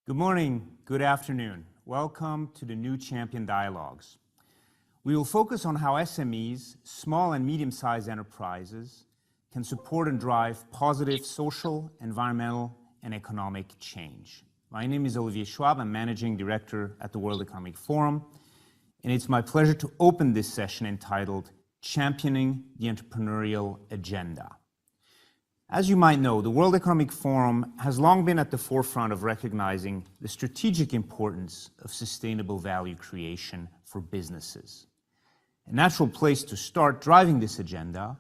Good morning, good afternoon. Welcome to the New Champion Dialogues. We will focus on how SMEs, small and medium-sized enterprises, can support and drive positive social, environmental, and economic change. My name is Olivier Schwab. I'm Managing Director at the World Economic Forum, and it's my pleasure to open this session entitled Championing the Entrepreneurial Agenda. As you might know, the World Economic Forum has long been at the forefront of recognizing the strategic importance of sustainable value creation for businesses. A natural place to start driving this agenda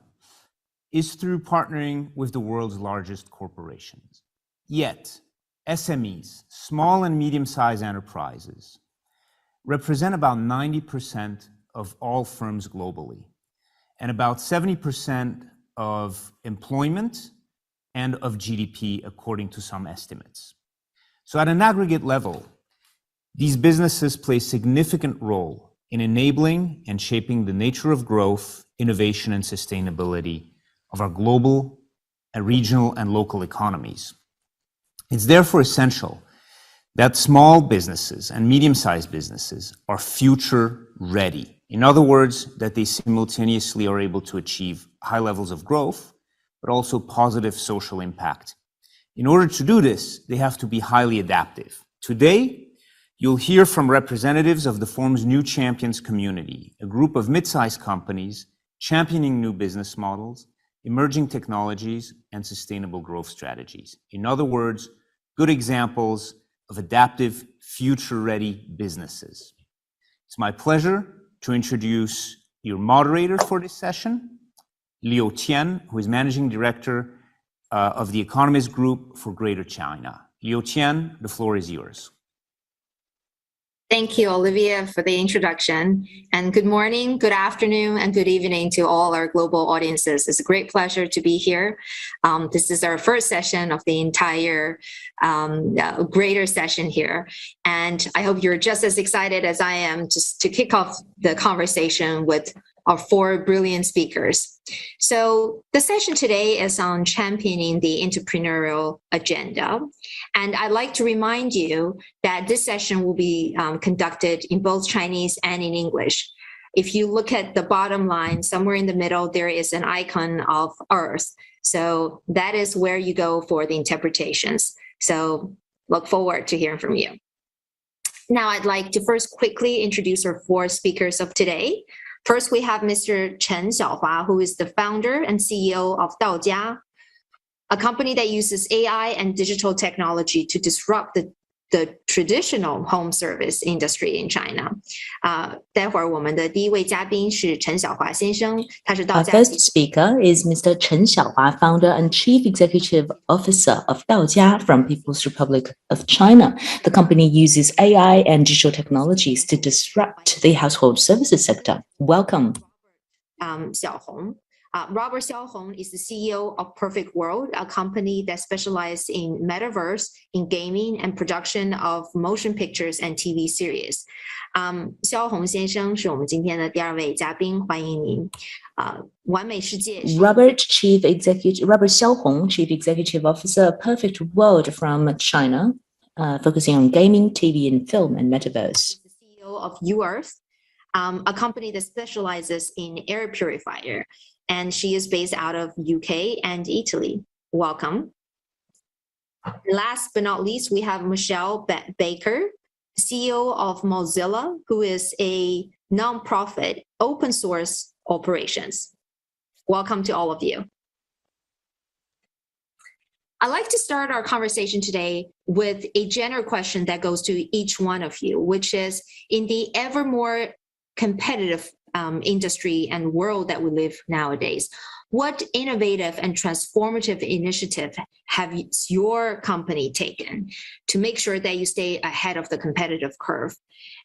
is through partnering with the world's largest corporations. Yet, SMEs, small and medium-sized enterprises, represent about 90% of all firms globally, and about 70% of employment and of GDP, according to some estimates. So at an aggregate level, these businesses play a significant role in enabling and shaping the nature of growth, innovation, and sustainability of our global, regional, and local economies. It's therefore essential that small businesses and medium-sized businesses are future ready. In other words, that they simultaneously are able to achieve high levels of growth, but also positive social impact. In order to do this, they have to be highly adaptive. Today, you'll hear from representatives of the Forum's New Champions community, a group of mid-sized companies championing new business models, emerging technologies, and sustainable growth strategies. In other words, good examples of adaptive, future-ready businesses. It's my pleasure to introduce your moderator for this session, Liu Tian, who is Managing Director of the Economist Group for Greater China. Liu Tian, the floor is yours. Thank you, Olivia, for the introduction. And good morning, good afternoon, and good evening to all our global audiences. It's a great pleasure to be here. This is our first session of the entire greater session here. And I hope you're just as excited as I am just to kick off the conversation with our four brilliant speakers. So the session today is on championing the entrepreneurial agenda. And I'd like to remind you that this session will be conducted in both Chinese and in English. If you look at the bottom line, somewhere in the middle, there is an icon of Earth. So that is where you go for the interpretations. So look forward to hearing from you. Now, I'd like to first quickly introduce our four speakers of today. First, we have Mr. Chen Xiaohua, who is the founder and CEO of Daojia, a company that uses AI and digital technology to disrupt the traditional home service industry in China. 待会儿我们的第一位嘉宾是陈小华先生，他是道家。Our first speaker is Mr. Chen Xiaohua, founder and chief executive officer of Daojia from People's Republic of China. The company uses AI and digital technologies to disrupt the household services sector. Welcome. Xiaohong. Robert Xiaohong is the CEO of Perfect World, a company that specializes in metaverse, in gaming, and production of motion pictures and TV series. Xiaohong先生是我们今天的第二位嘉宾，欢迎您。完美世界。Robert Xiaohong, Chief Executive Officer, Perfect World from China, focusing on gaming, TV, and film, and metaverse. The CEO of UEarth, a company that specializes in air purifier. And she is based out of UK and Italy. Welcome. Last but not least, we have Michelle Baker, CEO of Mozilla, who is a nonprofit open source operations. Welcome to all of you. I'd like to start our conversation today with a general question that goes to each one of you, which is, in the ever more competitive industry and world that we live nowadays, what innovative and transformative initiative have your company taken to make sure that you stay ahead of the competitive curve?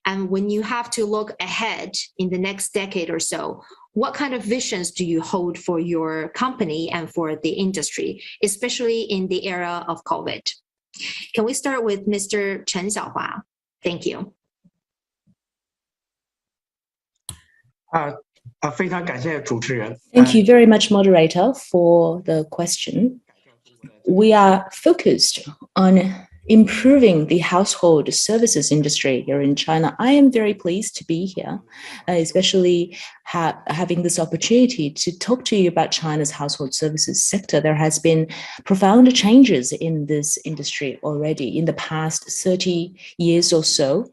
And when you have to look ahead in the next decade or so, what kind of visions do you hold for your company and for the industry, especially in the era of COVID? Can we start with Mr. Chen Xiaohua? Thank you. 非常感谢主持人。Thank you very much, moderator, for the question. We are focused on improving the household services industry here in China. I am very pleased to be here, especially having this opportunity to talk to you about China's household services sector. There has been profound changes in this industry already in the past 30 years or so.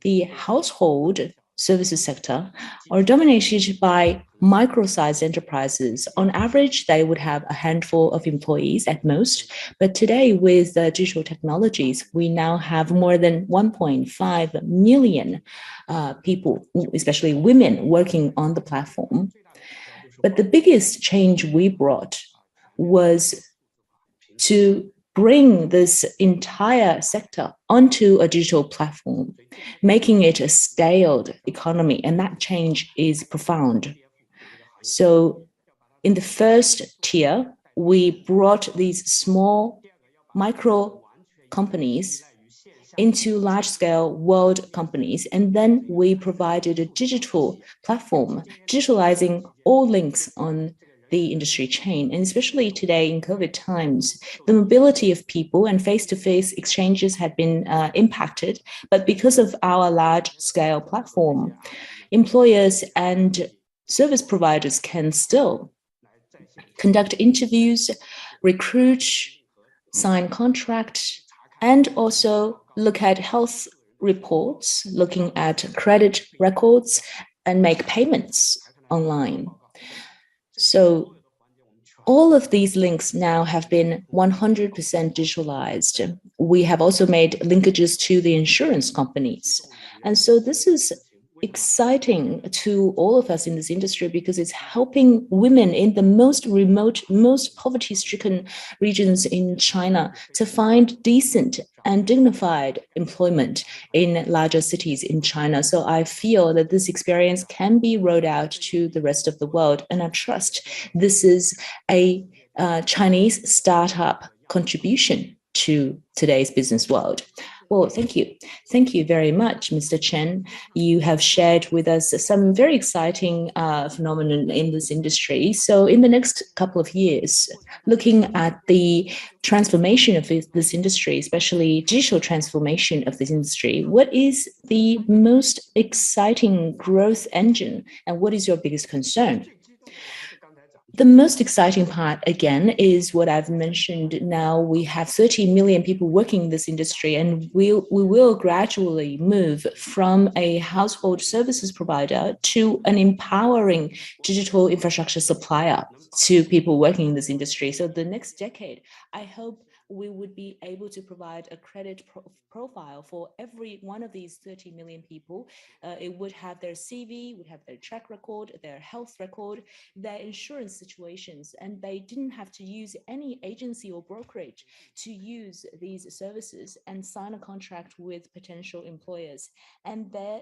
The household services sector are dominated by micro-sized enterprises. On average, they would have a handful of employees at most. But today, with digital technologies, we now have more than 1.5 million people, especially women, working on the platform. But the biggest change we brought was to bring this entire sector onto a digital platform, making it a scaled economy, and that change is profound. So in the first tier, we brought these small micro companies into large-scale world companies, and then we provided a digital platform, digitalizing all links on the industry chain. And especially today in COVID times, the mobility of people and face-to-face exchanges had been impacted. But because of our large-scale platform, employers and service providers can still conduct interviews, recruit, sign contracts, and also look at health reports, looking at credit records, and make payments online. So all of these links now have been 100% digitalized. We have also made linkages to the insurance companies. And so this is exciting to all of us in this industry because it's helping women in the most remote, most poverty-stricken regions in China to find decent and dignified employment in larger cities in China. So I feel that this experience can be rolled out to the rest of the world. And I trust this is a Chinese startup contribution to today's business world. Well, thank you. Thank you very much, Mr. Chen. You have shared with us some very exciting phenomenon in this industry. So in the next couple of years, looking at the transformation of this industry, especially digital transformation of this industry, what is the most exciting growth engine and what is your biggest concern? The most exciting part, again, is what I've mentioned. Now we have 30 million people working in this industry, and we will gradually move from a household services provider to an empowering digital infrastructure supplier to people working in this industry. So the next decade, I hope we would be able to provide a credit profile for every one of these 30 million people. It would have their CV, would have their track record, their health record, their insurance situations, and they didn't have to use any agency or brokerage to use these services and sign a contract with potential employers. And their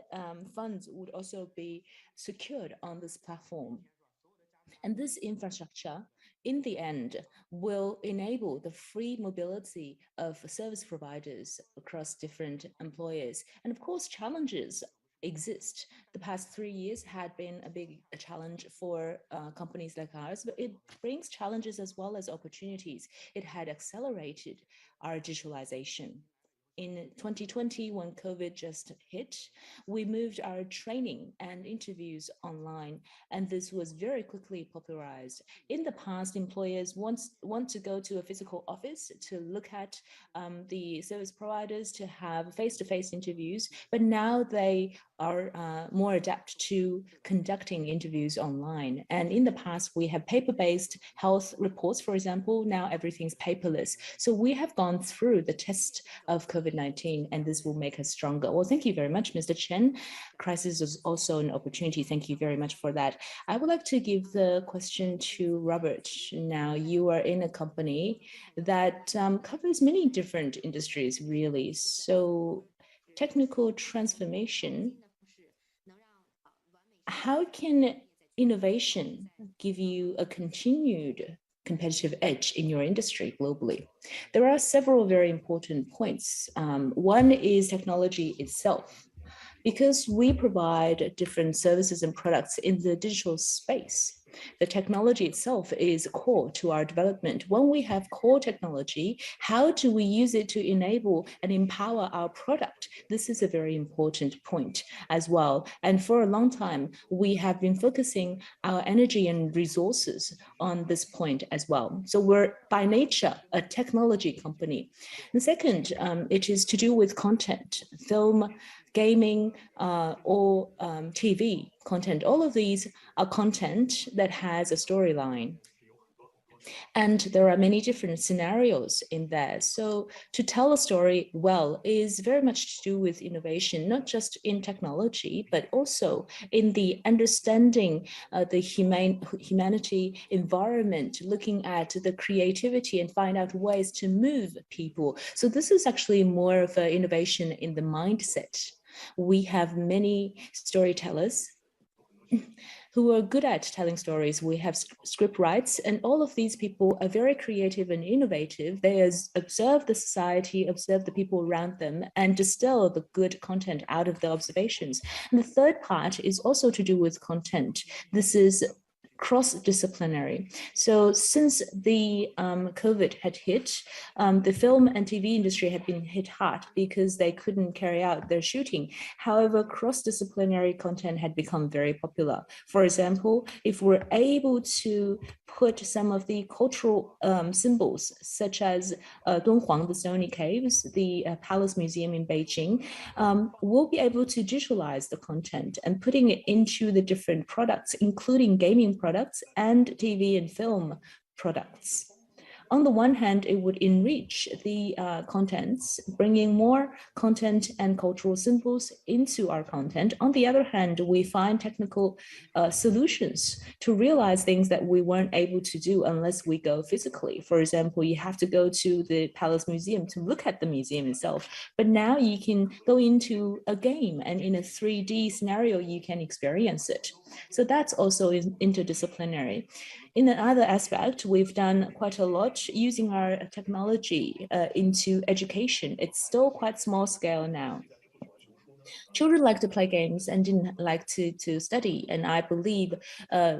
funds would also be secured on this platform. And this infrastructure, in the end, will enable the free mobility of service providers across different employers. And of course, challenges exist. The past 3 years had been a big challenge for companies like ours, but it brings challenges as well as opportunities. It had accelerated our digitalization. In 2020, when COVID just hit, we moved our training and interviews online, and this was very quickly popularized. In the past, employers want to go to a physical office to look at the service providers, to have face-to-face interviews, but now they are more adept to conducting interviews online. And in the past, we have paper-based health reports, for example. Now everything's paperless. So we have gone through the test of COVID-19, and this will make us stronger. Well, thank you very much, Mr. Chen. Crisis is also an opportunity. Thank you very much for that. I would like to give the question to Robert. Now, you are in a company that covers many different industries, really. So technical transformation, how can innovation give you a continued competitive edge in your industry globally? There are several very important points. One is technology itself. Because we provide different services and products in the digital space, The technology itself is core to our development. When we have core technology, how do we use it to enable and empower our product? This is a very important point as well. And for a long time, we have been focusing our energy and resources on this point as well. So we're by nature a technology company. The second, it is to do with content, film, gaming, or TV content. All of these are content that has a storyline. And there are many different scenarios in there. So to tell a story well is very much to do with innovation, not just in technology, but also in the understanding the humanity environment, looking at the creativity and find out ways to move people. So this is actually more of an innovation in the mindset. We have many storytellers who are good at telling stories. We have script writers, and all of these people are very creative and innovative. They observe the society, observe the people around them, and distill the good content out of the observations. And the third part is also to do with content. This is cross-disciplinary. So since the COVID had hit, the film and TV industry had been hit hard because they couldn't carry out their shooting. However, cross-disciplinary content had become very popular. For example, if we're able to put some of the cultural symbols, such as Dunhuang, the Stony Caves, the Palace Museum in Beijing, we'll be able to digitalize the content and putting it into the different products, including gaming products and TV and film products. On the one hand, it would enrich the contents, bringing more content and cultural symbols into our content. On the other hand, we find technical solutions to realize things that we weren't able to do unless we go physically. For example, you have to go to the Palace Museum to look at the museum itself. But now you can go into a game, and in a 3D scenario, you can experience it. So that's also interdisciplinary. In another aspect, we've done quite a lot using our technology into education. It's still quite small scale now. Children like to play games and didn't like to study. And I believe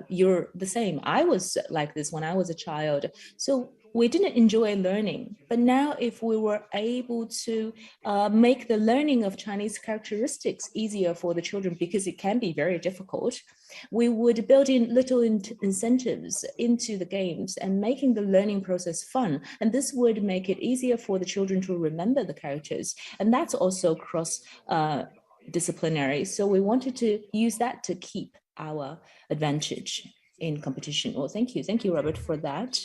you're the same. I was like this when I was a child. So we didn't enjoy learning. But now if we were able to make the learning of Chinese characteristics easier for the children, because it can be very difficult, we would build in little incentives into the games and making the learning process fun. And this would make it easier for the children to remember the characters. And that's also cross-disciplinary. So we wanted to use that to keep our advantage in competition. Well, thank you. Thank you, Robert, for that.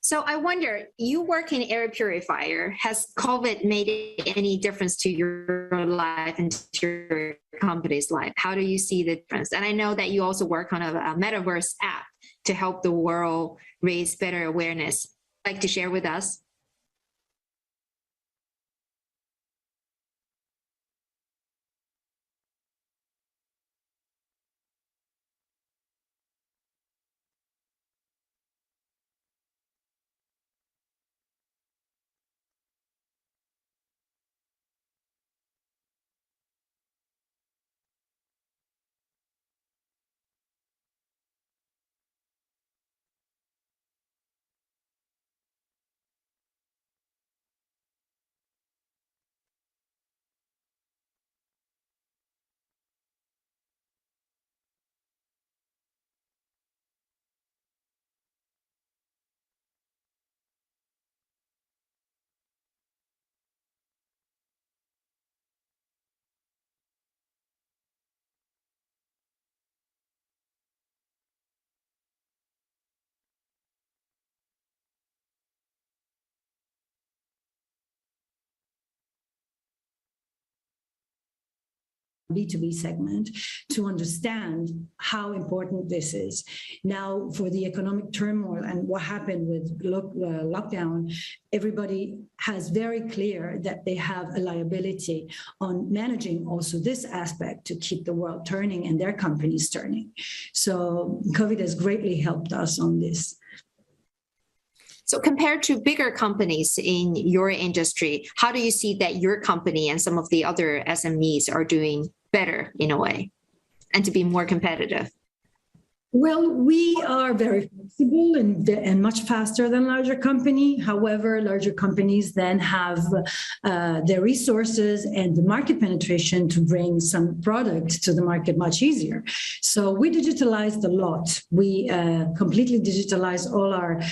So I wonder, you work in air purifier. Has COVID made any difference to your life and to your company's life? How do you see the difference? And I know that you also work on a metaverse app to help the world raise better awareness. Like to share with us? B2B segment to understand how important this is. Now, for the economic turmoil and what happened with lockdown, everybody has very clear that they have a liability on managing also this aspect to keep the world turning and their companies turning. So COVID has greatly helped us on this. So compared to bigger companies in your industry, how do you see that your company and some of the other SMEs are doing better in a way? and to be more competitive? Well, we are very flexible and much faster than larger company. However, larger companies then have the resources and the market penetration to bring some product to the market much easier. So we digitalized a lot. We completely digitalized all our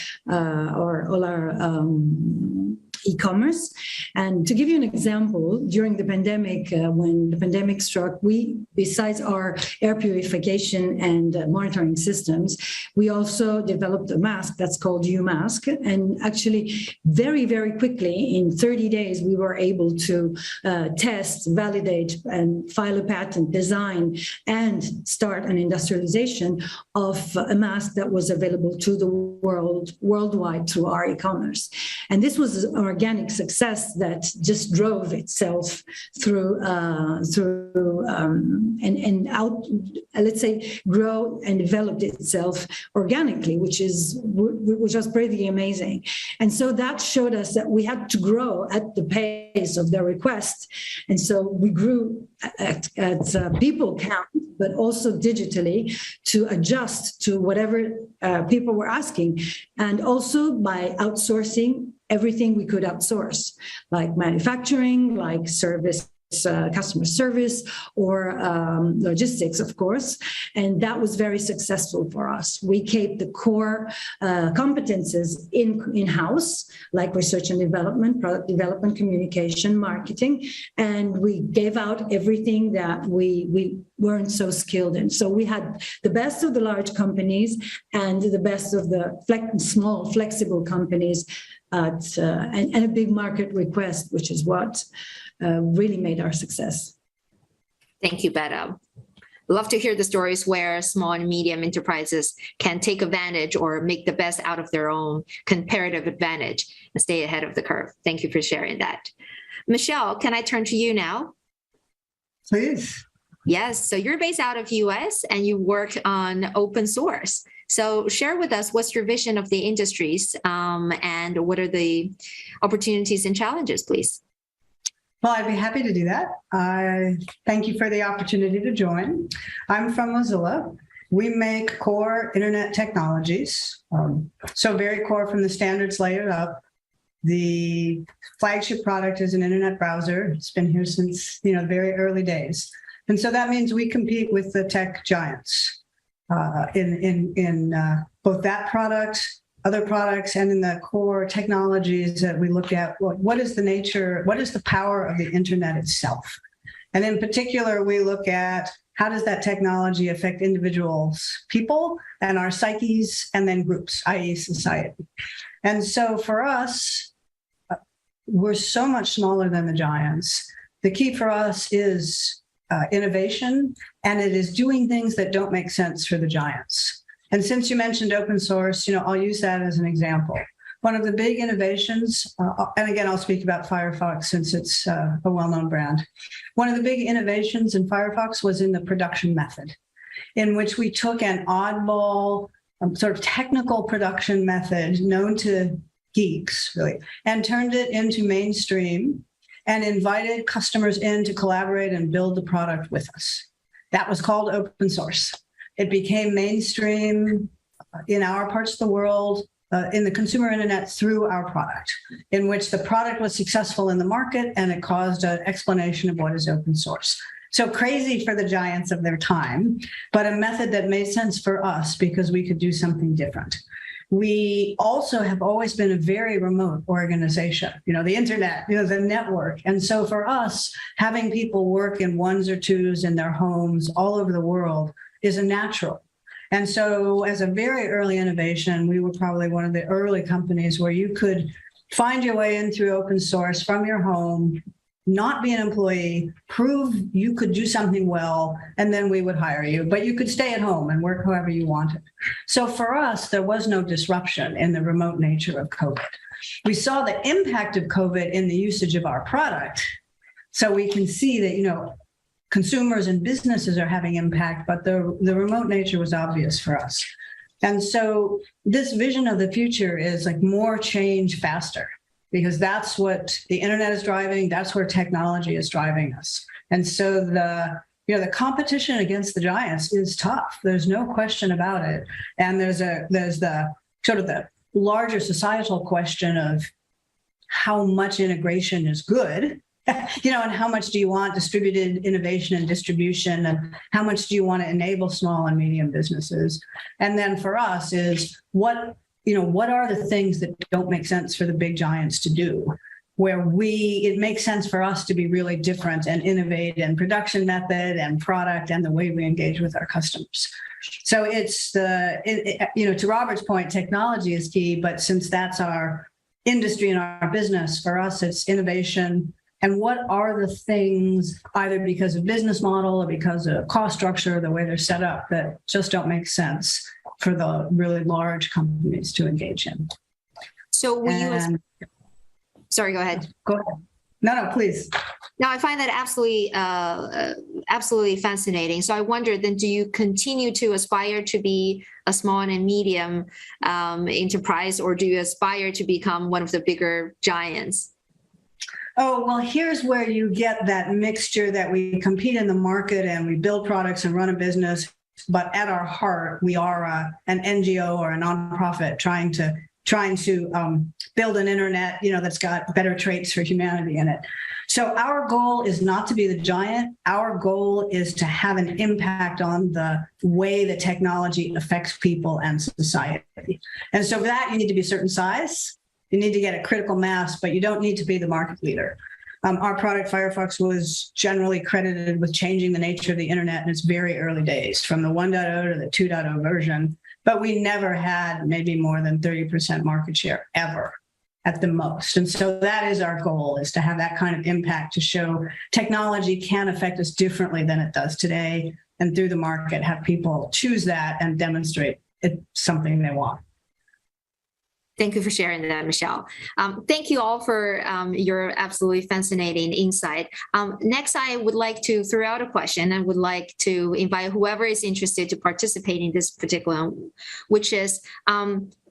e-commerce. And to give you an example, during the pandemic, when the pandemic struck, we, besides our air purification and monitoring systems, we also developed a mask that's called UMask. And actually, very, very quickly, in 30 days, we were able to test, validate, and file a patent, design, and start an industrialization of a mask that was available to the world, worldwide, through our e-commerce. And this was an organic success that just drove itself through and out, let's say, grow and developed itself organically, which was pretty amazing. And so that showed us that we had to grow at the pace of their request. And so we grew at people count, but also digitally to adjust to whatever people were asking. And also by outsourcing everything we could outsource, like manufacturing, like service, customer service, or logistics, of course. And that was very successful for us. We kept the core competences in-house, like research and development, product development, communication, marketing, and we gave out everything that we weren't so skilled in. So we had the best of the large companies and the best of the small, flexible companies and a big market request, which is what really made our success. Thank you, Betta. Love to hear the stories where small and medium enterprises can take advantage or make the best out of their own comparative advantage and stay ahead of the curve. Thank you for sharing that. Michelle, can I turn to you now? Please. Yes, so you're based out of US and you work on open source. So share with us what's your vision of the industries and what are the opportunities and challenges, please? Well, I'd be happy to do that. Thank you for the opportunity to join. I'm from Mozilla. We make core internet technologies, so very core from the standards layer up. The flagship product is an internet browser. It's been here since very early days, and so that means we compete with the tech giants in both that product, other products, and in the core technologies that we look at. What is the nature, what is the power of the internet itself? And in particular, we look at how does that technology affect individuals, people, and our psyches, and then groups, i.e. society. And so for us, we're so much smaller than the giants. The key for us is innovation, and it is doing things that don't make sense for the giants. And since you mentioned open source, I'll use that as an example. One of the big innovations, and again, I'll speak about Firefox since it's a well-known brand. One of the big innovations in Firefox was in the production method, in which we took an oddball, sort of technical production method known to geeks, really, and turned it into mainstream and invited customers in to collaborate and build the product with us. That was called open source. It became mainstream in our parts of the world, in the consumer internet through our product, in which the product was successful in the market and it caused an explanation of what is open source. So crazy for the giants of their time, but a method that made sense for us because we could do something different. We also have always been a very remote organization, the internet, the network. And so for us, having people work in ones or twos in their homes all over the world is a natural. And so as a very early innovation, we were probably one of the early companies where you could find your way in through open source from your home, not be an employee, prove you could do something well, and then we would hire you. But you could stay at home and work however you wanted. So for us, there was no disruption in the remote nature of COVID. We saw the impact of COVID in the usage of our product. So we can see that, consumers and businesses are having impact, but the remote nature was obvious for us. And so this vision of the future is like more change faster, because that's what the internet is driving. That's where technology is driving us. And so the the competition against the giants is tough. There's no question about it. And there's the sort of the larger societal question of how much integration is good, and how much do you want distributed innovation and distribution, and how much do you want to enable small and medium businesses? And then for us is what are the things that don't make sense for the big giants to do, where it makes sense for us to be really different and innovate in production method and product and the way we engage with our customers. So it's to Robert's point, technology is key, but since that's our industry and our business, for us, it's innovation. And what are the things, either because of business model or because of cost structure, the way they're set up, that just don't make sense for the really large companies to engage in? So sorry, go ahead. Go ahead. No, please. No, I find that absolutely fascinating. So I wonder then, do you continue to aspire to be a small and medium enterprise, or do you aspire to become one of the bigger giants? Oh, well, here's where you get that mixture that we compete in the market and we build products and run a business, but at our heart, we are an NGO or a nonprofit trying to build an internet, that's got better traits for humanity in it. So our goal is not to be the giant. Our goal is to have an impact on the way the technology affects people and society. And so for that, you need to be a certain size. You need to get a critical mass, but you don't need to be the market leader. Our product, Firefox, was generally credited with changing the nature of the internet in its very early days, from the 1.0 to the 2.0 version. But we never had maybe more than 30% market share ever, at the most. And so that is our goal, is to have that kind of impact, to show technology can affect us differently than it does today. And through the market, have people choose that and demonstrate it's something they want. Thank you for sharing that, Michelle. Thank you all for your absolutely fascinating insight. Next, I would like to throw out a question and would like to invite whoever is interested to participate in this particular one, which is,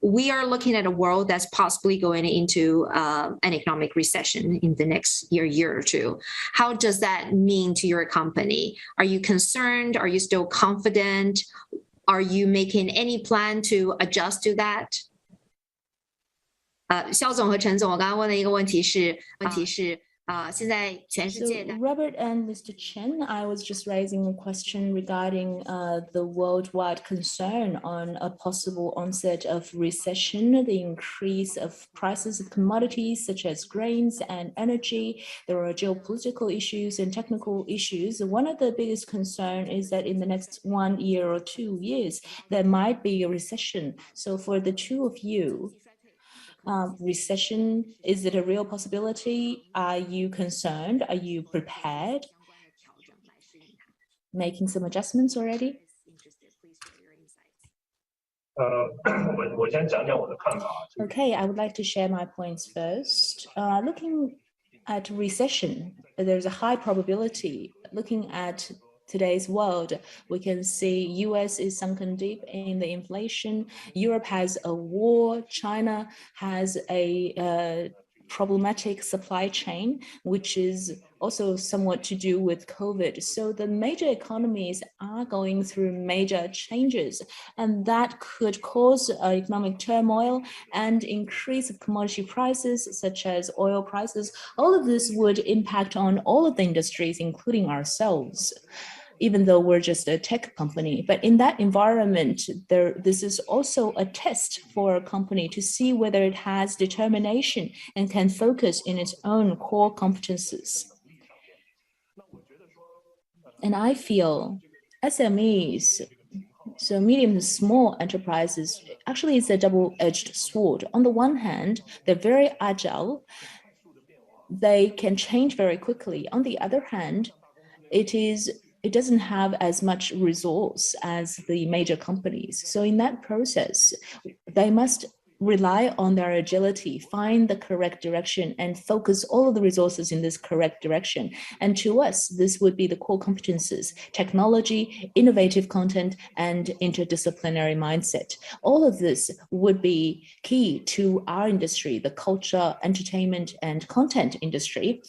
we are looking at a world that's possibly going into an economic recession in the next year or two. How does that mean to your company? Are you concerned? Are you still confident? Are you making any plan to adjust to that? 肖总和陈总，我刚刚问的一个问题是，现在全世界的 Robert and Mr. Chen, I was just raising a question regarding the worldwide concern on a possible onset of recession, the increase of prices of commodities such as grains and energy. There are geopolitical issues and technical issues. One of the biggest concern is that in the next 1 year or 2 years, there might be a recession. So for the two of you, recession, is it a real possibility? Are you concerned? Are you prepared? Making some adjustments already? 我先讲讲我的看法。 Okay, I would like to share my points first. Looking at recession, there's a high probability. Looking at today's world, we can see US is sunken deep in the inflation. Europe has a war. China has a problematic supply chain, which is also somewhat to do with COVID. So the major economies are going through major changes, and that could cause economic turmoil and increase of commodity prices, such as oil prices. All of this would impact on all of the industries, including ourselves, even though we're just a tech company. But in that environment, this is also a test for a company to see whether it has determination and can focus in its own core competences. And I feel SMEs, so medium to small enterprises, actually it's a double-edged sword. On the one hand, they're very agile. They can change very quickly. On the other hand, it doesn't have as much resource as the major companies. So in that process, they must rely on their agility, find the correct direction, and focus all of the resources in this correct direction. And to us, this would be the core competences: technology, innovative content, and interdisciplinary mindset. All of this would be key to our industry, the culture, entertainment, and content industry.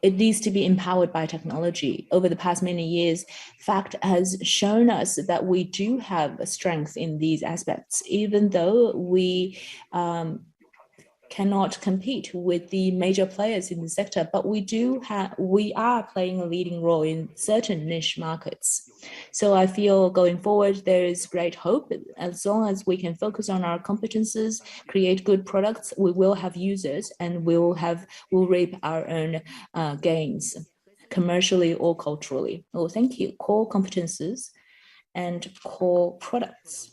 it needs to be empowered by technology. Over the past many years, fact has shown us that we do have a strength in these aspects, even though we cannot compete with the major players in the sector, but we are playing a leading role in certain niche markets. So I feel going forward, there is great hope. As long as we can focus on our competences, create good products, we will have users and we'll reap our own gains, commercially or culturally. Oh, thank you. Core competences and core products.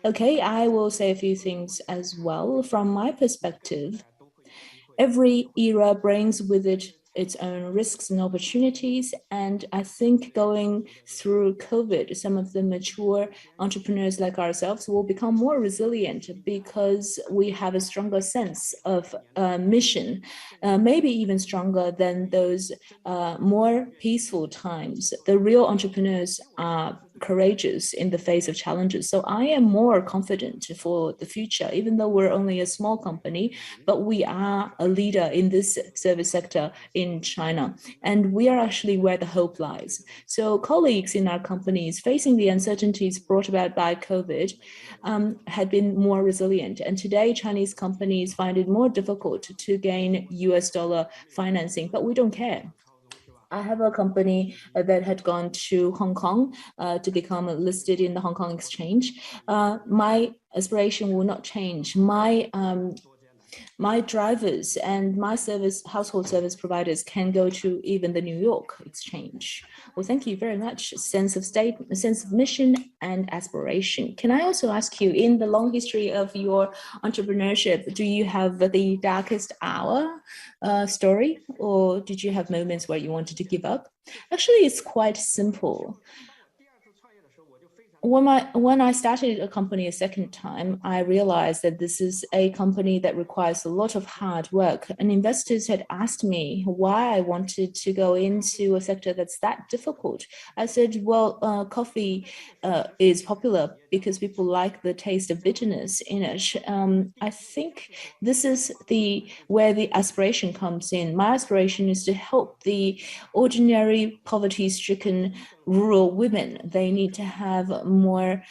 Okay, I will say a few things as well. From my perspective, every era brings with it its own risks and opportunities. And I think going through COVID, some of the mature entrepreneurs like ourselves will become more resilient because we have a stronger sense of mission, maybe even stronger than those more peaceful times. The real entrepreneurs are courageous in the face of challenges. So I am more confident for the future, even though we're only a small company, but we are a leader in this service sector in China. And we are actually where the hope lies. So colleagues in our companies facing the uncertainties brought about by COVID had been more resilient. And today, Chinese companies find it more difficult to gain US dollar financing, but we don't care. I have a company that had gone to Hong Kong to become listed in the Hong Kong exchange. My aspiration will not change. My drivers and my household service providers can go to even the New York exchange. Well, thank you very much. Sense of mission and aspiration. Can I also ask you, in the long history of your entrepreneurship, do you have the darkest hour story, or did you have moments where you wanted to give up? Actually, it's quite simple. When I started a company a second time, I realized that this is a company that requires a lot of hard work. And investors had asked me why I wanted to go into a sector that's that difficult. I said, well, coffee is popular because people like the taste of bitterness in it. I think this is where the aspiration comes in. My aspiration is to help the ordinary poverty-stricken rural women. They need to have more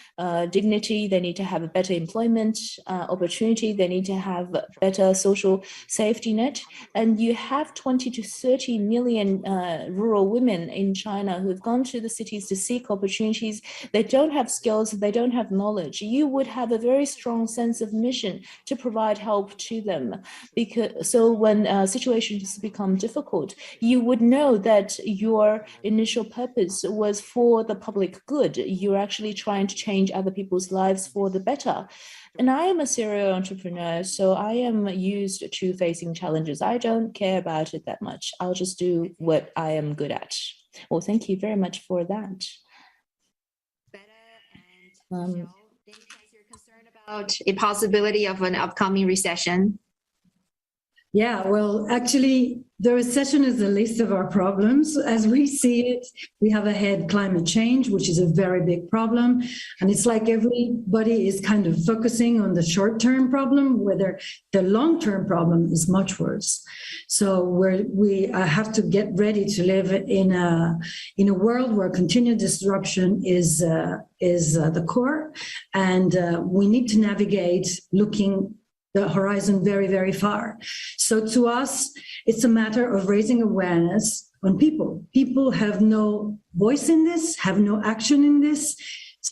dignity. They need to have a better employment opportunity. They need to have a better social safety net. And you have 20 to 30 million rural women in China who have gone to the cities to seek opportunities. They don't have skills. They don't have knowledge. You would have a very strong sense of mission to provide help to them. So when situations become difficult, you would know that your initial purpose was for the public good. You're actually trying to change other people's lives for the better. And I am a serial entrepreneur, so I am used to facing challenges. I don't care about it that much. I'll just do what I am good at. Well, thank you very much for that. You're concerned about a possibility of an upcoming recession? Yeah, well, actually, the recession is the least of our problems. As we see it, we have ahead climate change, which is a very big problem. And it's like everybody is kind of focusing on the short-term problem, whether the long-term problem is much worse. So we have to get ready to live in a world where continued disruption is the core. And we need to navigate looking the horizon very, very far. So to us, it's a matter of raising awareness on people. People have no voice in this, have no action in this.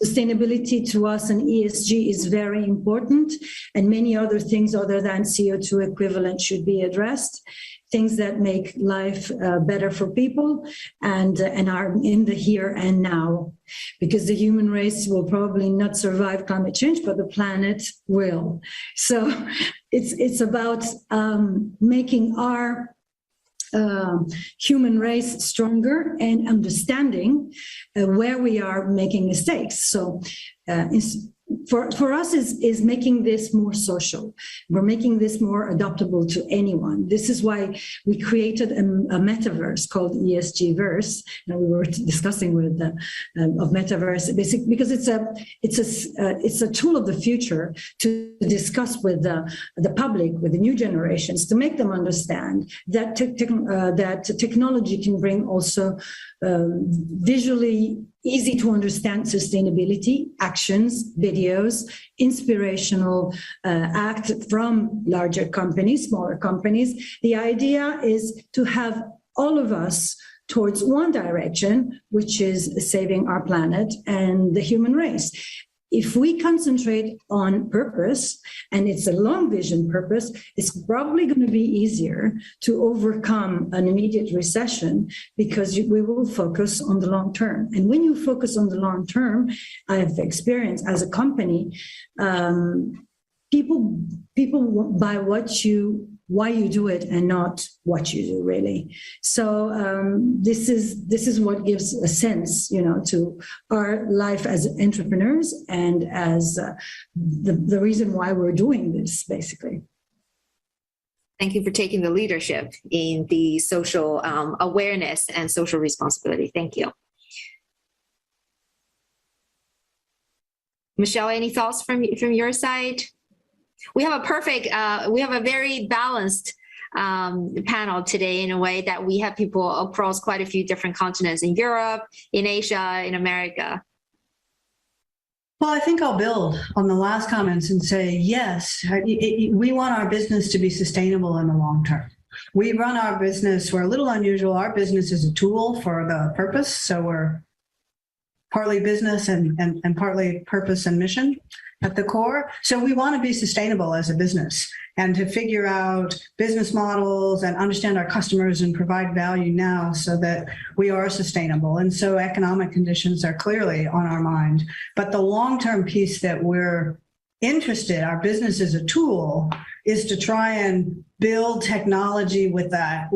Sustainability to us and ESG is very important, and many other things other than CO2 equivalent should be addressed. Things that make life better for people and are in the here and now, because the human race will probably not survive climate change, but the planet will. So it's about making our human race stronger and understanding where we are making mistakes. So for us is making this more social. We're making this more adoptable to anyone. This is why we created a metaverse called ESG Verse, and we were discussing with of metaverse, basically because it's a tool of the future to discuss with the public, with the new generations, to make them understand that that technology can bring also visually easy to understand sustainability, actions, videos, inspirational act from larger companies, smaller companies. The idea is to have all of us towards one direction, which is saving our planet and the human race. If we concentrate on purpose, and it's a long vision purpose, it's probably going to be easier to overcome an immediate recession because we will focus on the long term. And when you focus on the long term, I've experienced as a company, people buy why you do it and not what you do, really. So this is what gives a sense, to our life as entrepreneurs and as the reason why we're doing this, basically. Thank you for taking the leadership in the social awareness and social responsibility. Thank you. Michelle, any thoughts from your side? We have a very balanced panel today in a way that we have people across quite a few different continents in Europe, in Asia, in America. Well, I think I'll build on the last comments and say, yes, we want our business to be sustainable in the long term. We run our business, we're a little unusual. Our business is a tool for the purpose. So we're partly business and partly purpose and mission at the core. So we want to be sustainable as a business and to figure out business models and understand our customers and provide value now so that we are sustainable. And so economic conditions are clearly on our mind. But the long-term piece that we're interested, our business as a tool, is to try and build technology with a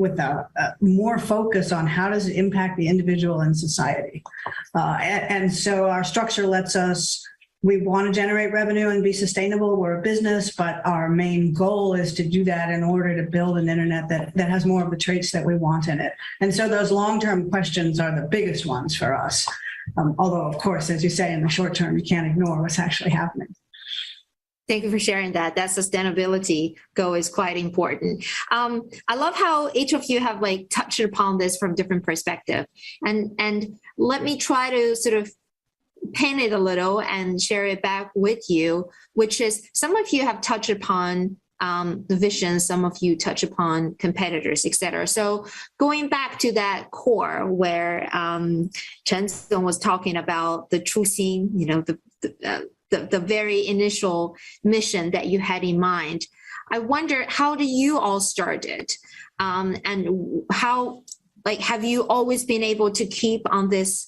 more focus on how does it impact the individual and society. And so our structure lets us, we want to generate revenue and be sustainable. We're a business, but our main goal is to do that in order to build an internet that has more of the traits that we want in it. And so those long-term questions are the biggest ones for us. Although, of course, as you say, in the short term, you can't ignore what's actually happening. Thank you for sharing that. That sustainability goal is quite important. I love how each of you have touched upon this from different perspectives. And let me try to sort of pin it a little and share it back with you, which is some of you have touched upon the vision, some of you touch upon competitors, et cetera. So going back to that core where Chen Song was talking about the true scene, the very initial mission that you had in mind. I wonder, how do you all started? And how, have you always been able to keep on this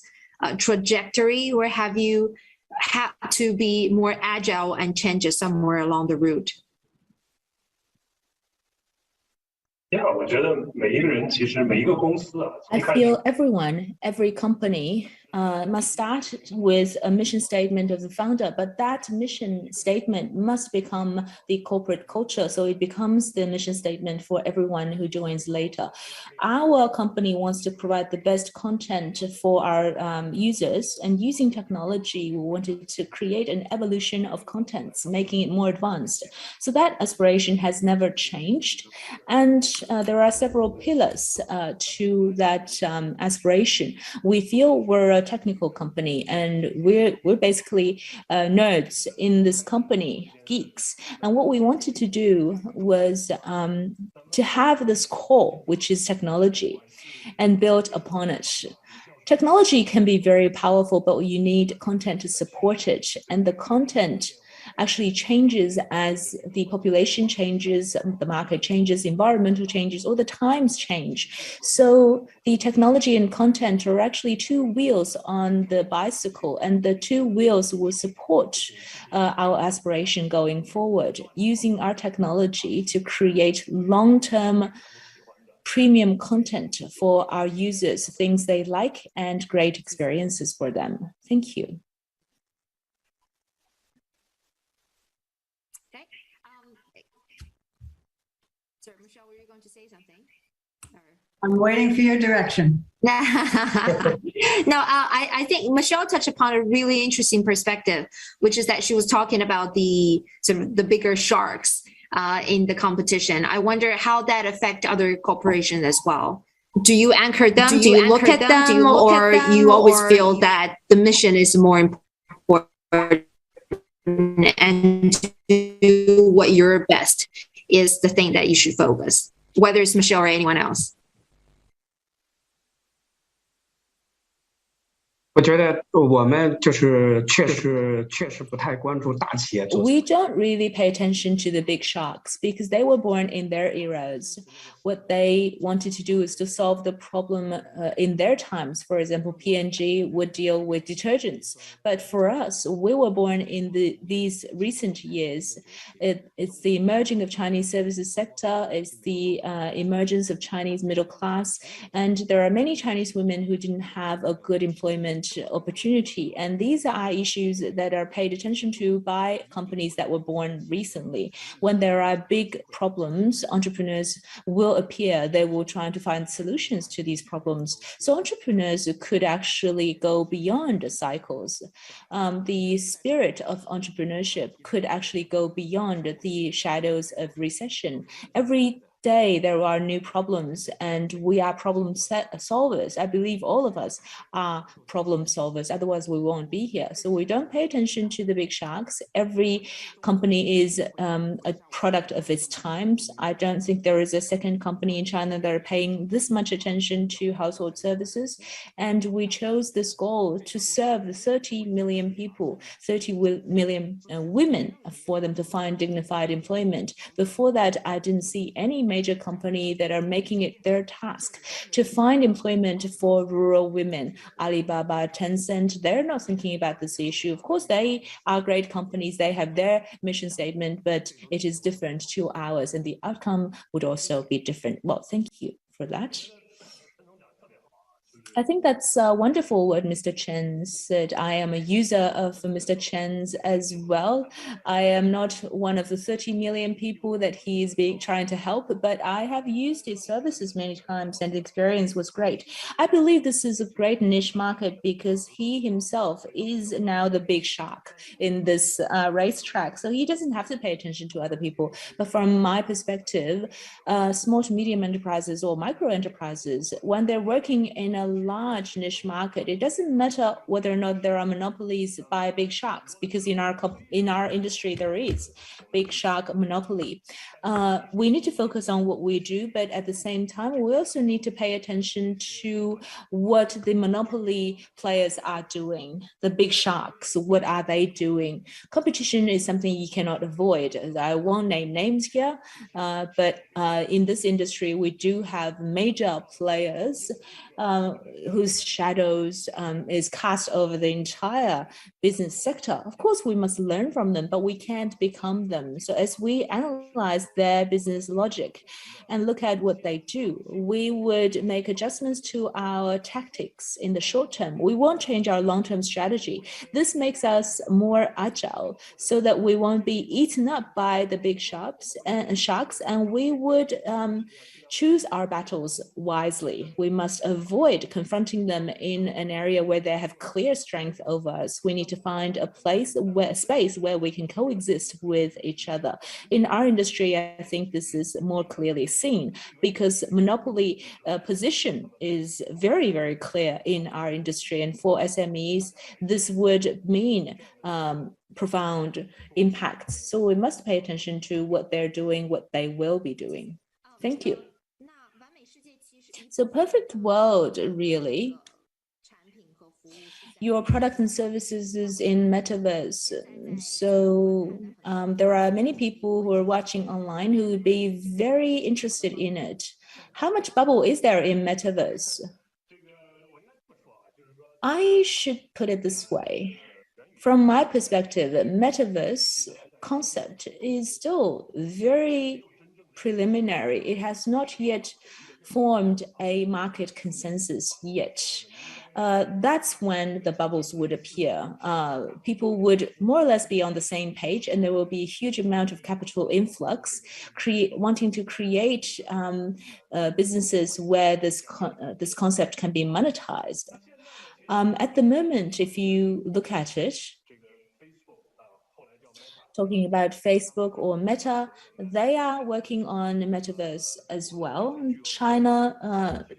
trajectory, or have you had to be more agile and change it somewhere along the route? Yeah, 我觉得每一个人其实每一个公司啊， I feel every company must start with a mission statement of the founder, but that mission statement must become the corporate culture, so it becomes the mission statement for everyone who joins later. Our company wants to provide the best content for our users, and using technology, we wanted to create an evolution of contents, making it more advanced. So that aspiration has never changed, and there are several pillars to that aspiration. We feel we're a technical company, and we're basically nerds in this company, geeks. And what we wanted to do was to have this core, which is technology, and build upon it. Technology can be very powerful, but you need content to support it. And the content actually changes as the population changes, the market changes, environmental changes, or the times change. So the technology and content are actually two wheels on the bicycle, and the two wheels will support our aspiration going forward, using our technology to create long-term premium content for our users, things they like, and great experiences for them. Thank you. Sorry, Michelle, were you going to say something? I'm waiting for your direction. No, I think Michelle touched upon a really interesting perspective, which is that she was talking about the sort of the bigger sharks in the competition. I wonder how that affect other corporations as well. Do you anchor them? Do you look at them? Or you always feel that the mission is more important and do what you're best is the thing that you should focus, whether it's Michelle or anyone else? 我觉得我们就是确实不太关注大企业做。We don't really pay attention to the big sharks because they were born in their eras. What they wanted to do is to solve the problem in their times. For example, P&G would deal with detergents. But for us, we were born in these recent years. It's the emerging of Chinese services sector. It's the emergence of Chinese middle class. And there are many Chinese women who didn't have a good employment opportunity. And these are issues that are paid attention to by companies that were born recently. When there are big problems, entrepreneurs will appear. They will try to find solutions to these problems. So entrepreneurs could actually go beyond cycles. The spirit of entrepreneurship could actually go beyond the shadows of recession. Every day there are new problems and we are problem solvers. I believe all of us are problem solvers, otherwise we won't be here. So we don't pay attention to the big sharks. Every company is a product of its times. I don't think there is a second company in China that are paying this much attention to household services. And we chose this goal to serve the 30 million people, 30 million women, for them to find dignified employment. Before that, I didn't see any major company that are making it their task to find employment for rural women. Alibaba, Tencent, they're not thinking about this issue. Of course, they are great companies. They have their mission statement, but it is different to ours, and the outcome would also be different. Well, thank you for that. I think that's wonderful what Mr. Chen said. I am a user of Mr. Chen's as well. I am not one of the 30 million people that he is trying to help, but I have used his services many times and the experience was great. I believe this is a great niche market because he himself is now the big shark in this racetrack. So he doesn't have to pay attention to other people. But from my perspective, small to medium enterprises or micro enterprises, when they're working in a large niche market, it doesn't matter whether or not there are monopolies by big sharks, because in our industry there is big shark monopoly. We need to focus on what we do, but at the same time, we also need to pay attention to what the monopoly players are doing. The big sharks, what are they doing? Competition is something you cannot avoid. I won't name names here, but in this industry, we do have major players whose shadows is cast over the entire business sector. Of course, we must learn from them, but we can't become them. So as we analyze their business logic and look at what they do, we would make adjustments to our tactics in the short term. We won't change our long-term strategy. This makes us more agile so that we won't be eaten up by the big sharks, and we would choose our battles wisely. We must avoid confronting them in an area where they have clear strength over us. We need to find a space where we can coexist with each other. In our industry, I think this is more clearly seen because monopoly position is very, very clear in our industry. And for SMEs, this would mean profound impacts. So we must pay attention to what they're doing, what they will be doing. Thank you. So perfect world, really. Your product and services is in metaverse. So there are many people who are watching online who would be very interested in it. How much bubble is there in metaverse? I should put it this way. From my perspective, the metaverse concept is still very preliminary. It has not yet formed a market consensus yet. that's when the bubbles would appear. People would more or less be on the same page, and there will be a huge amount of capital influx, wanting to create businesses where this concept can be monetized. At the moment, if you look at it, talking about Facebook or Meta, they are working on metaverse as well.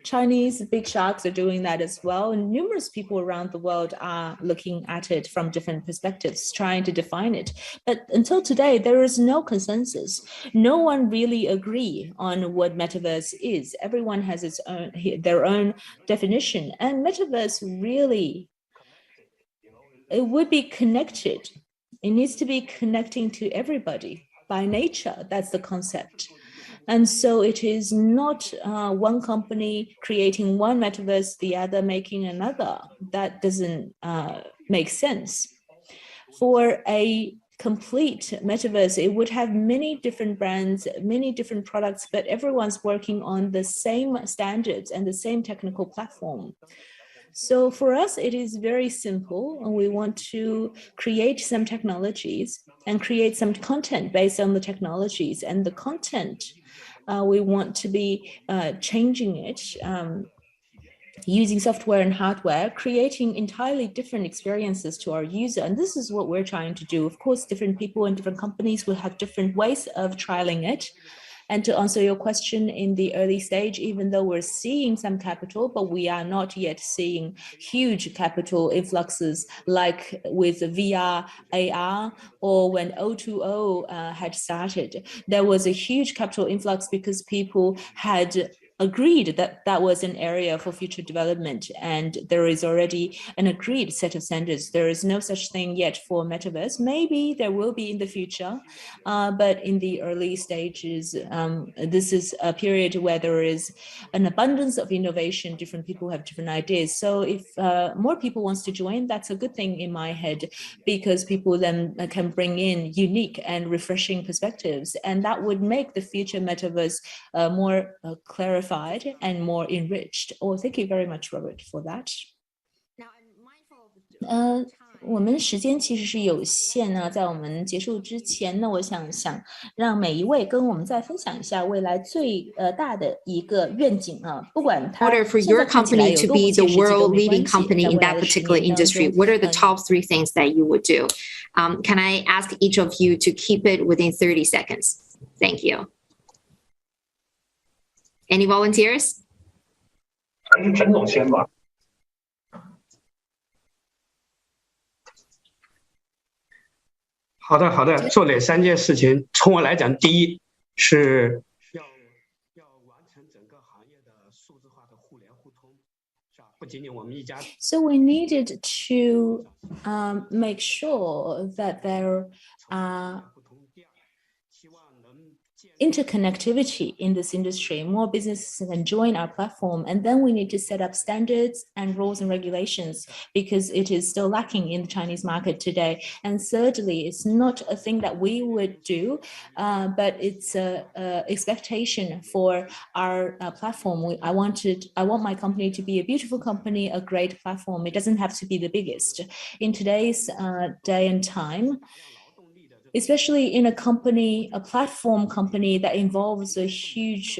Chinese big sharks are doing that as well. And numerous people around the world are looking at it from different perspectives, trying to define it. But until today, there is no consensus. No one really agree on what metaverse is. Everyone has their own definition. And metaverse really, it would be connected. It needs to be connecting to everybody by nature. That's the concept. And so it is not one company creating one metaverse, the other making another. That doesn't make sense. For a complete metaverse, it would have many different brands, many different products, but everyone's working on the same standards and the same technical platform. So for us, it is very simple, and we want to create some technologies and create some content based on the technologies, and the content we want to be changing it using software and hardware, creating entirely different experiences to our user. And this is what we're trying to do. Of course, different people and different companies will have different ways of trialing it. And to answer your question, in the early stage, even though we're seeing some capital, but we are not yet seeing huge capital influxes like with VR, AR, or when O2O had started. There was a huge capital influx because people had agreed that that was an area for future development, and there is already an agreed set of standards. There is no such thing yet for metaverse. Maybe there will be in the future, but in the early stages, this is a period where there is an abundance of innovation. Different people have different ideas. So if more people wants to join, that's a good thing in my head, because people then can bring in unique and refreshing perspectives, and that would make the future metaverse more clarified and more enriched. Oh, thank you very much, Robert, for that. 我们时间其实是有限呢，在我们结束之前呢，我想让每一位跟我们再分享一下未来最大的一个愿景啊，不管它 order for your company to be the world leading company in that particular industry, what are the top 3 things that you would do? Can I ask each of you to keep it within 30 seconds? Thank you. Any volunteers? 还是陈总先吧。好的，做哪3件事情？从我来讲，第一是要完成整个行业的数字化的互联互通，是吧？不仅仅我们一家。So we needed to make sure that there are interconnectivity in this industry. More businesses can join our platform, and then we need to set up standards and rules and regulations, because it is still lacking in the Chinese market today. And thirdly, it's not a thing that we would do, but it's a expectation for our platform. I want my company to be a beautiful company, a great platform. It doesn't have to be the biggest. In today's day and time, especially in a platform company that involves a huge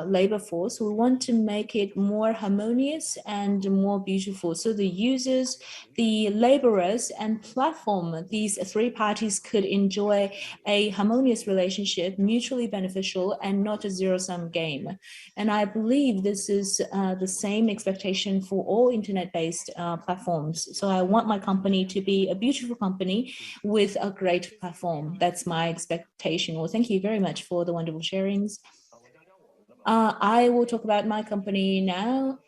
labor force, we want to make it more harmonious and more beautiful. So the users, the laborers, and platform, these 3 parties could enjoy a harmonious relationship, mutually beneficial, and not a zero-sum game. And I believe this is the same expectation for all internet-based platforms. So I want my company to be a beautiful company with a great platform. That's my expectation. Well, thank you very much for the wonderful sharings. I will talk about my company now.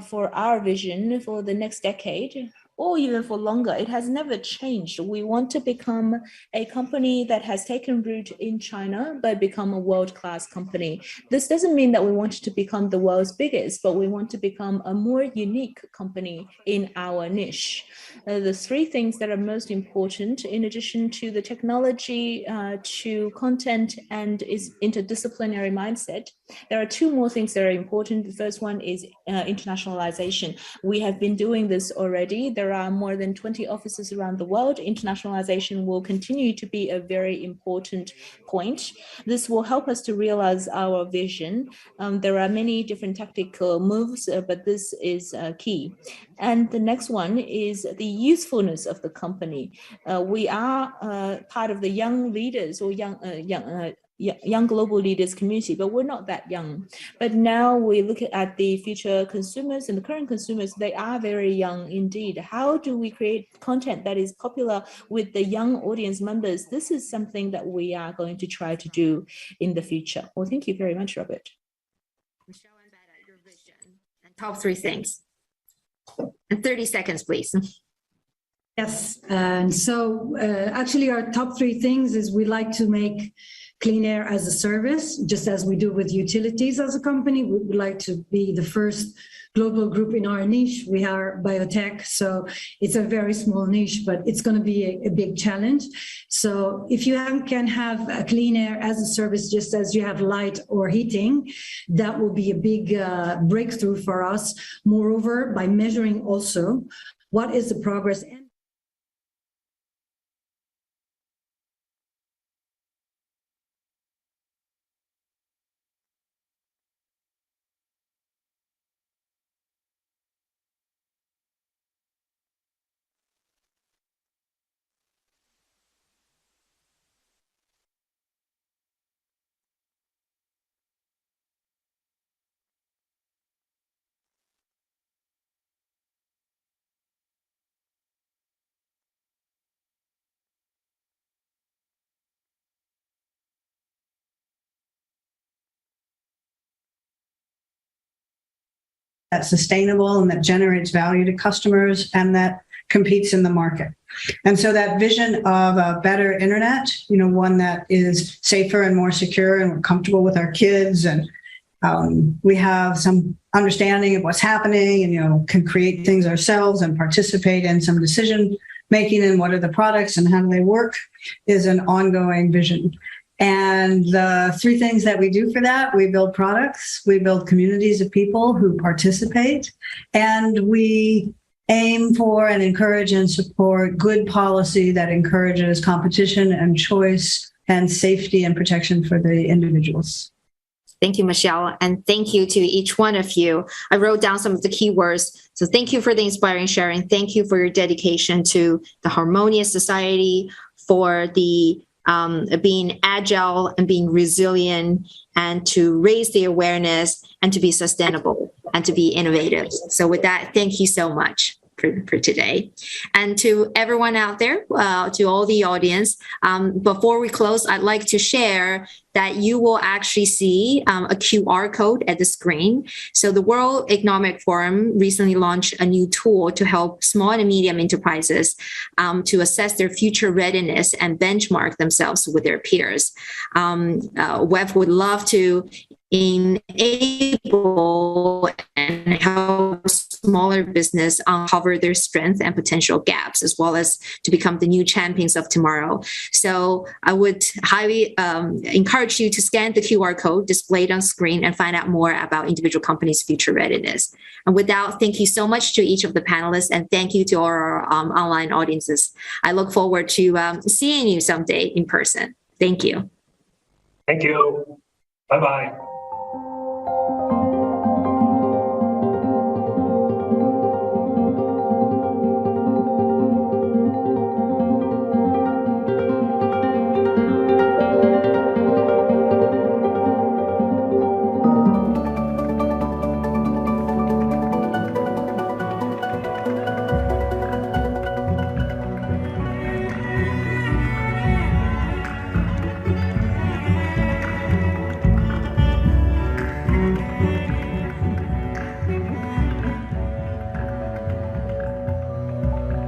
For our vision for the next decade, or even for longer. It has never changed. We want to become a company that has taken root in China, but become a world-class company. This doesn't mean that we want to become the world's biggest, but we want to become a more unique company in our niche. The three things that are most important, in addition to the technology, to content, and is interdisciplinary mindset, there are two more things that are important. The first one is internationalization. We have been doing this already. There are more than 20 offices around the world. Internationalization will continue to be a very important point. This will help us to realize our vision. There are many different tactical moves, but this is key. And the next one is the usefulness of the company. We are part of the young leaders or young global leaders community, but we're not that young. But now we look at the future consumers and the current consumers, they are very young indeed. How do we create content that is popular with the young audience members? This is something that we are going to try to do in the future. Well, thank you very much, Robert. Michelle and Betta, your vision and top three things. In 30 seconds, please. Yes, and so actually our top three things is we like to make clean air as a service, just as we do with utilities as a company. We would like to be the first global group in our niche. We are biotech, so it's a very small niche, but it's going to be a big challenge. So if you can have a clean air as a service, just as you have light or heating, that will be a big breakthrough for us. Moreover, by measuring also what is the progress that's sustainable and that generates value to customers and that competes in the market. And so that vision of a better internet, one that is safer and more secure and we're comfortable with our kids and we have some understanding of what's happening and, can create things ourselves and participate in some decision making and what are the products and how do they work is an ongoing vision. And the three things that we do for that, we build products, we build communities of people who participate, and we aim for and encourage and support good policy that encourages competition and choice and safety and protection for the individuals. Thank you, Michelle. And thank you to each one of you. I wrote down some of the keywords. So thank you for the inspiring sharing. Thank you for your dedication to the harmonious society, for the being agile and being resilient and to raise the awareness and to be sustainable and to be innovative. So with that, thank you so much for today. And to everyone out there, to all the audience, before we close, I'd like to share that you will actually see a QR code at the screen. So the World Economic Forum recently launched a new tool to help small and medium enterprises to assess their future readiness and benchmark themselves with their peers. WEF would love to enable and help smaller business uncover their strengths and potential gaps, as well as to become the new champions of tomorrow. So I would highly encourage you to scan the QR code displayed on screen and find out more about individual companies' future readiness. And with that, thank you so much to each of the panelists, and thank you to our online audiences. I look forward to seeing you someday in person. Thank you. Thank you. Bye-bye.